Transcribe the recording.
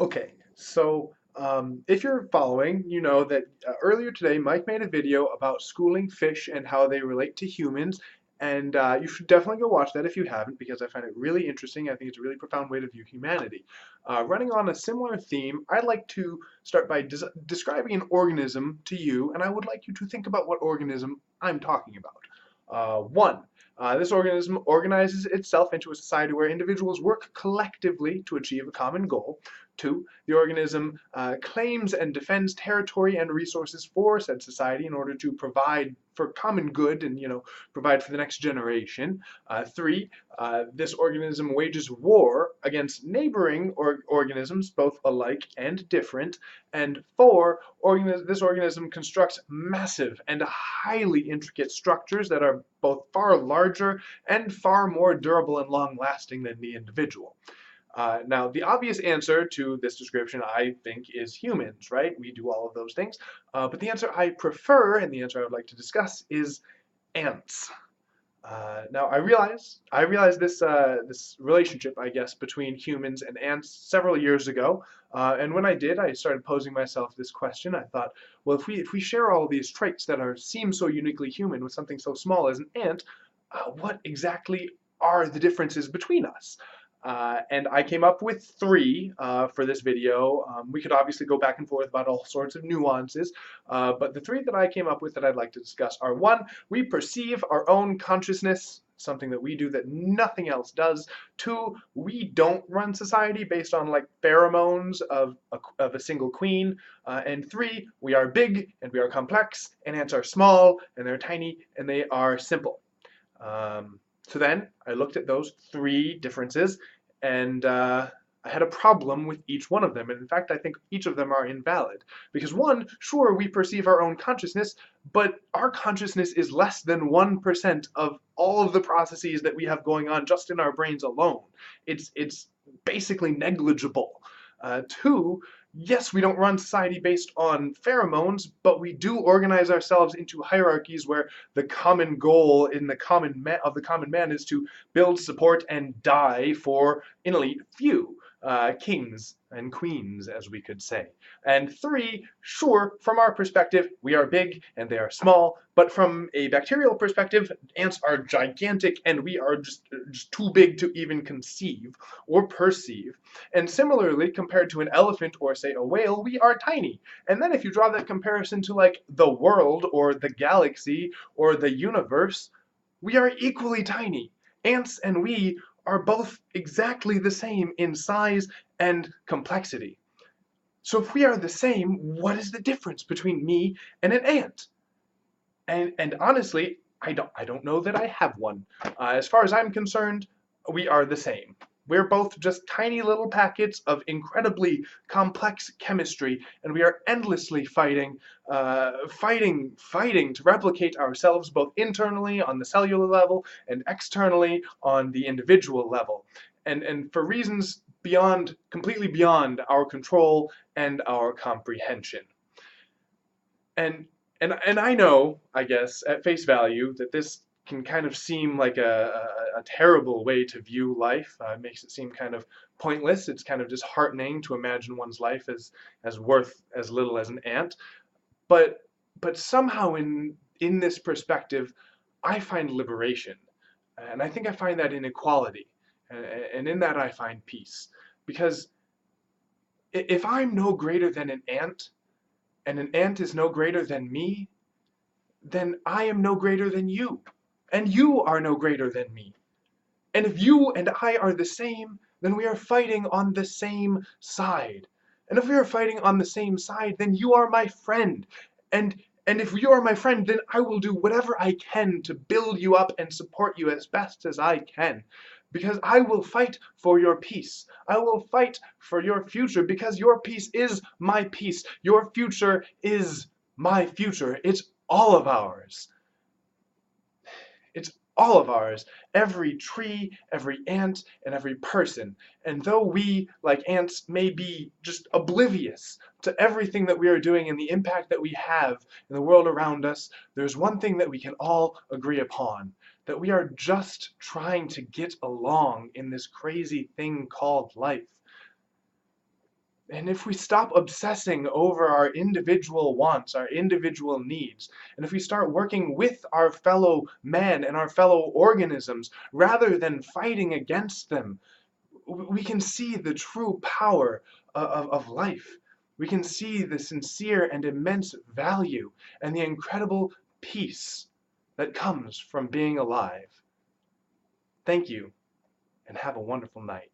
Okay, so if you're following, you know that earlier today Mike made a video about schooling fish and how they relate to humans, and you should definitely go watch that if you haven't, because I find it really interesting. I think it's a really profound way to view humanity. Running on a similar theme, I'd like to start by describing an organism to you, and I would like you to think about what organism I'm talking about. One, this organism organizes itself into a society where individuals work collectively to achieve a common goal. Two, the organism claims and defends territory and resources for said society in order to provide for common good and, provide for the next generation. Three, this organism wages war against neighboring organisms, both alike and different. And four, this organism constructs massive and highly intricate structures that are both far larger and far more durable and long-lasting than the individual. Now, the obvious answer to this description, I think, is humans, right? We do all of those things. But the answer I prefer, and the answer I would like to discuss, is ants. Now, I realized this relationship, I guess, between humans and ants several years ago. And when I did, I started posing myself this question. I thought, well, if we share all these traits that seem so uniquely human with something so small as an ant, what exactly are the differences between us? And I came up with three for this video. We could obviously go back and forth about all sorts of nuances, but the three that I came up with that I'd like to discuss are: one, we perceive our own consciousness, something that we do that nothing else does. Two, we don't run society based on like pheromones of a single queen. And three, we are big and we are complex, and ants are small and they're tiny and they are simple. So then I looked at those three differences, and I had a problem with each one of them. And in fact, I think each of them are invalid. Because one, sure, we perceive our own consciousness, but our consciousness is less than 1% of all of the processes that we have going on just in our brains alone. It's basically negligible. Two, yes, we don't run society based on pheromones, but we do organize ourselves into hierarchies where the common goal in the common man is to build, support, and die for an elite few. Kings and queens, as we could say. And three, sure, from our perspective, we are big and they are small, but from a bacterial perspective, ants are gigantic and we are just too big to even conceive or perceive. And similarly, compared to an elephant or, say, a whale, we are tiny. And then if you draw that comparison to, like, the world or the galaxy or the universe, we are equally tiny. Ants and we are both exactly the same in size and complexity. So if we are the same, what is the difference between me and an ant? And honestly, I don't know that I have one. As far as I'm concerned, we are the same. We're both just tiny little packets of incredibly complex chemistry, and we are endlessly fighting to replicate ourselves both internally on the cellular level and externally on the individual level. And for reasons completely beyond our control and our comprehension. And and I know, I guess, at face value, that this can kind of seem like a terrible way to view life. It makes it seem kind of pointless. It's kind of disheartening to imagine one's life as worth as little as an ant. But somehow in this perspective, I find liberation, and I think I find that in equality, and in that I find peace. Because if I'm no greater than an ant, and an ant is no greater than me, then I am no greater than you, and you are no greater than me. And if you and I are the same, then we are fighting on the same side. And if we are fighting on the same side, then you are my friend. And if you are my friend, then I will do whatever I can to build you up and support you as best as I can. Because I will fight for your peace. I will fight for your future because your peace is my peace. Your future is my future. It's all of ours. It's all of ours. Every tree, every ant, and every person. And though we, like ants, may be just oblivious to everything that we are doing and the impact that we have in the world around us, there's one thing that we can all agree upon: that we are just trying to get along in this crazy thing called life. And if we stop obsessing over our individual wants, our individual needs, and if we start working with our fellow man and our fellow organisms rather than fighting against them, we can see the true power of life. We can see the sincere and immense value and the incredible peace that comes from being alive. Thank you, and have a wonderful night.